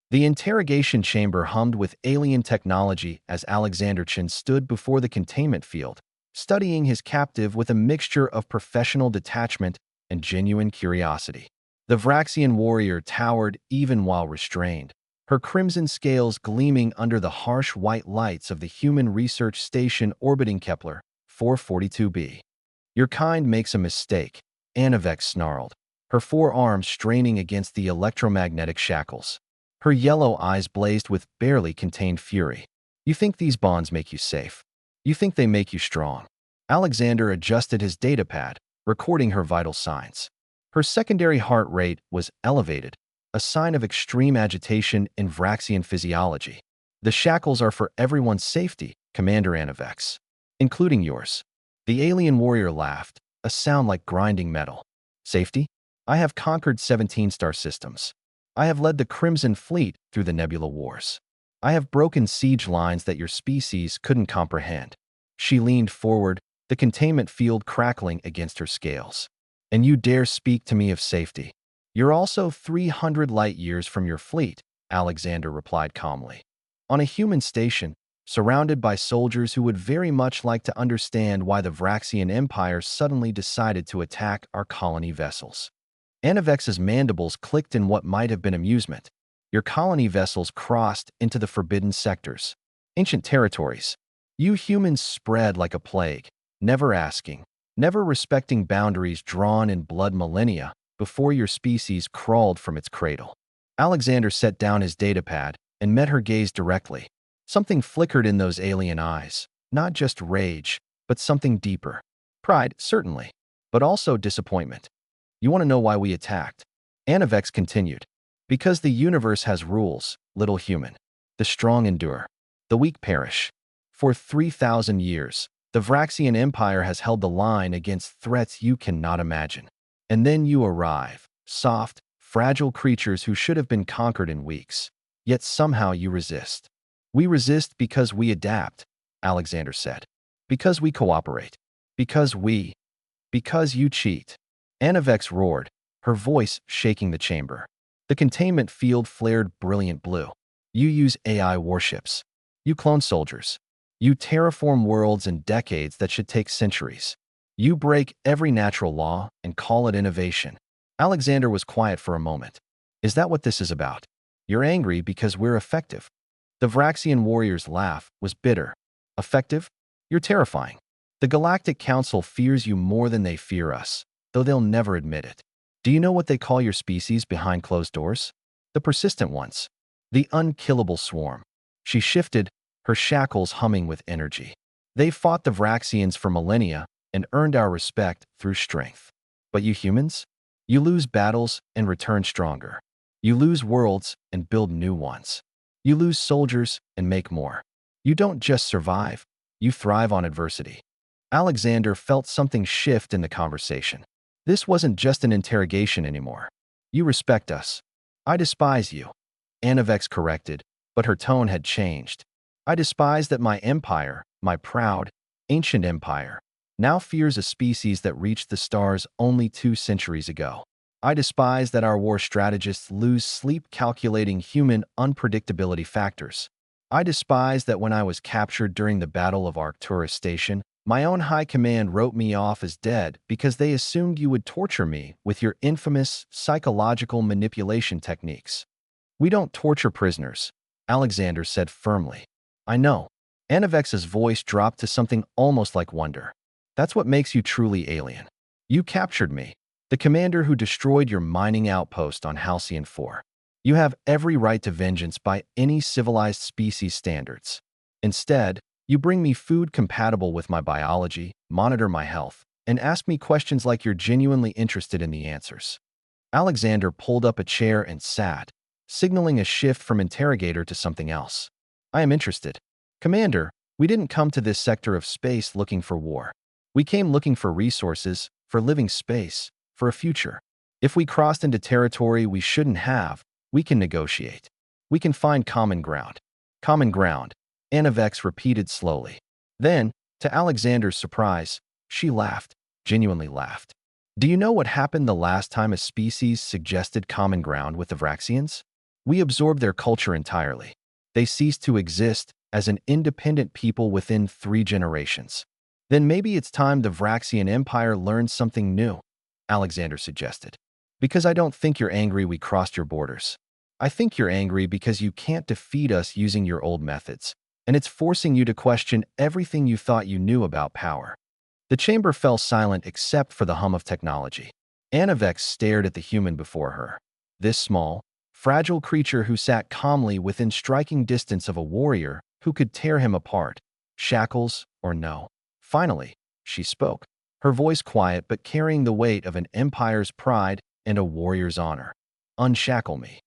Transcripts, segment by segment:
The interrogation chamber hummed with alien technology as Alexander Chin stood before the containment field, studying his captive with a mixture of professional detachment and genuine curiosity. The Vraxian warrior towered even while restrained, her crimson scales gleaming under the harsh white lights of the human research station orbiting Kepler 442b. "Your kind makes a mistake," Anavex snarled, her forearms straining against the electromagnetic shackles. Her yellow eyes blazed with barely contained fury. "You think these bonds make you safe? You think they make you strong?" Alexander adjusted his datapad, recording her vital signs. Her secondary heart rate was elevated, a sign of extreme agitation in Vraxian physiology. "The shackles are for everyone's safety, Commander Anavex, including yours." The alien warrior laughed, a sound like grinding metal. "Safety? I have conquered 17 star systems. I have led the Crimson Fleet through the Nebula Wars. I have broken siege lines that your species couldn't comprehend." She leaned forward, the containment field crackling against her scales. "And you dare speak to me of safety? You're also 300 light-years from your fleet," Alexander replied calmly. "On a human station, surrounded by soldiers who would very much like to understand why the Vraxian Empire suddenly decided to attack our colony vessels." Anavex's mandibles clicked in what might have been amusement. "Your colony vessels crossed into the forbidden sectors, ancient territories. You humans spread like a plague, never asking, never respecting boundaries drawn in blood millennia before your species crawled from its cradle." Alexander set down his datapad and met her gaze directly. Something flickered in those alien eyes, not just rage, but something deeper. Pride, certainly, but also disappointment. "You want to know why we attacked?" Anavex continued. "Because the universe has rules, little human. The strong endure. The weak perish. For 3,000 years, the Vraxian Empire has held the line against threats you cannot imagine. And then you arrive, soft, fragile creatures who should have been conquered in weeks. Yet somehow you resist." "We resist because we adapt," Alexander said. "Because we cooperate. Because you cheat." Anavex roared, her voice shaking the chamber. The containment field flared brilliant blue. "You use AI warships. You clone soldiers. You terraform worlds in decades that should take centuries. You break every natural law and call it innovation." Alexander was quiet for a moment. "Is that what this is about? You're angry because we're effective?" The Vraxian warrior's laugh was bitter. "Effective? You're terrifying. The Galactic Council fears you more than they fear us, though they'll never admit it. Do you know what they call your species behind closed doors? The persistent ones. The unkillable swarm." She shifted, her shackles humming with energy. "They fought the Vraxians for millennia and earned our respect through strength. But you humans? You lose battles and return stronger. You lose worlds and build new ones. You lose soldiers and make more. You don't just survive, you thrive on adversity." Alexander felt something shift in the conversation. This wasn't just an interrogation anymore. "You respect us. I despise you," Anavex corrected, but her tone had changed. "I despise that my empire, my proud, ancient empire, now fears a species that reached the stars only 2 centuries ago. I despise that our war strategists lose sleep calculating human unpredictability factors. I despise that when I was captured during the Battle of Arcturus Station, my own high command wrote me off as dead because they assumed you would torture me with your infamous psychological manipulation techniques." "We don't torture prisoners," Alexander said firmly. "I know." Anavex's voice dropped to something almost like wonder. "That's what makes you truly alien. You captured me, the commander who destroyed your mining outpost on Halcyon 4. You have every right to vengeance by any civilized species standards. Instead, you bring me food compatible with my biology, monitor my health, and ask me questions like you're genuinely interested in the answers." Alexander pulled up a chair and sat, signaling a shift from interrogator to something else. "I am interested. Commander, we didn't come to this sector of space looking for war. We came looking for resources, for living space, for a future. If we crossed into territory we shouldn't have, we can negotiate. We can find common ground." "Common ground," Anavex repeated slowly. Then, to Alexander's surprise, she laughed, genuinely laughed. "Do you know what happened the last time a species suggested common ground with the Vraxians? We absorb their culture entirely. They cease to exist as an independent people within 3 generations. Then maybe it's time the Vraxian Empire learned something new, Alexander suggested. Because I don't think you're angry we crossed your borders. I think you're angry because you can't defeat us using your old methods, and it's forcing you to question everything you thought you knew about power. The chamber fell silent except for the hum of technology. Anavex stared at the human before her. This small, fragile creature who sat calmly within striking distance of a warrior who could tear him apart, shackles or no. Finally, she spoke, her voice quiet but carrying the weight of an empire's pride and a warrior's honor. Unshackle me.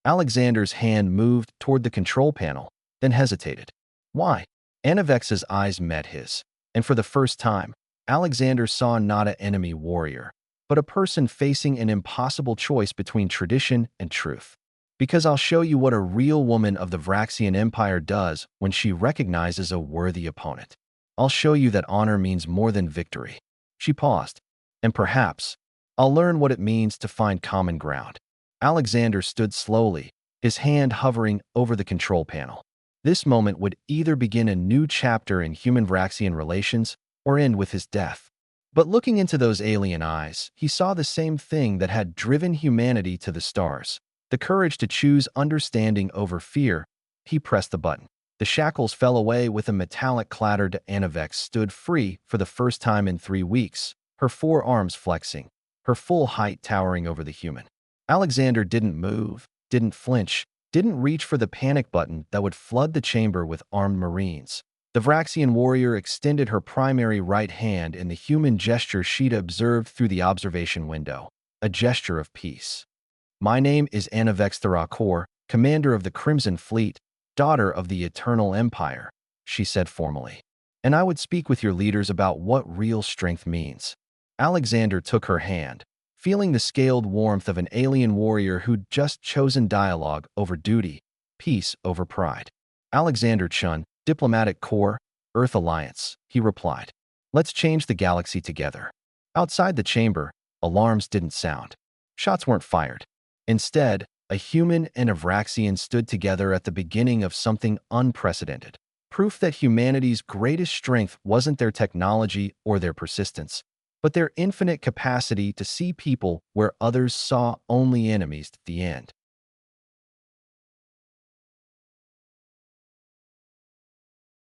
Alexander's hand moved toward the control panel, then hesitated. Why? Anavex's eyes met his, and for the first time, Alexander saw not an enemy warrior, but a person facing an impossible choice between tradition and truth. Because I'll show you what a real woman of the Vraxian Empire does when she recognizes a worthy opponent. I'll show you that honor means more than victory. She paused. And perhaps, I'll learn what it means to find common ground. Alexander stood slowly, his hand hovering over the control panel. This moment would either begin a new chapter in human-Vraxian relations or end with his death. But looking into those alien eyes, he saw the same thing that had driven humanity to the stars. The courage to choose understanding over fear. He pressed the button. The shackles fell away with a metallic clatter. Anavex stood free for the first time in 3 weeks, her 4 arms flexing, her full height towering over the human. Alexander didn't move, didn't flinch, didn't reach for the panic button that would flood the chamber with armed marines. The Vraxian warrior extended her primary right hand in the human gesture she'd observed through the observation window, a gesture of peace. My name is Anavex Thurakor, commander of the Crimson Fleet, daughter of the Eternal Empire, she said formally. And I would speak with your leaders about what real strength means. Alexander took her hand, feeling the scaled warmth of an alien warrior who'd just chosen dialogue over duty, peace over pride. Alexander Chun, Diplomatic Corps, Earth Alliance, he replied. Let's change the galaxy together. Outside the chamber, alarms didn't sound. Shots weren't fired. Instead, a human and a Vraxian stood together at the beginning of something unprecedented. Proof that humanity's greatest strength wasn't their technology or their persistence, but their infinite capacity to see people where others saw only enemies at the end.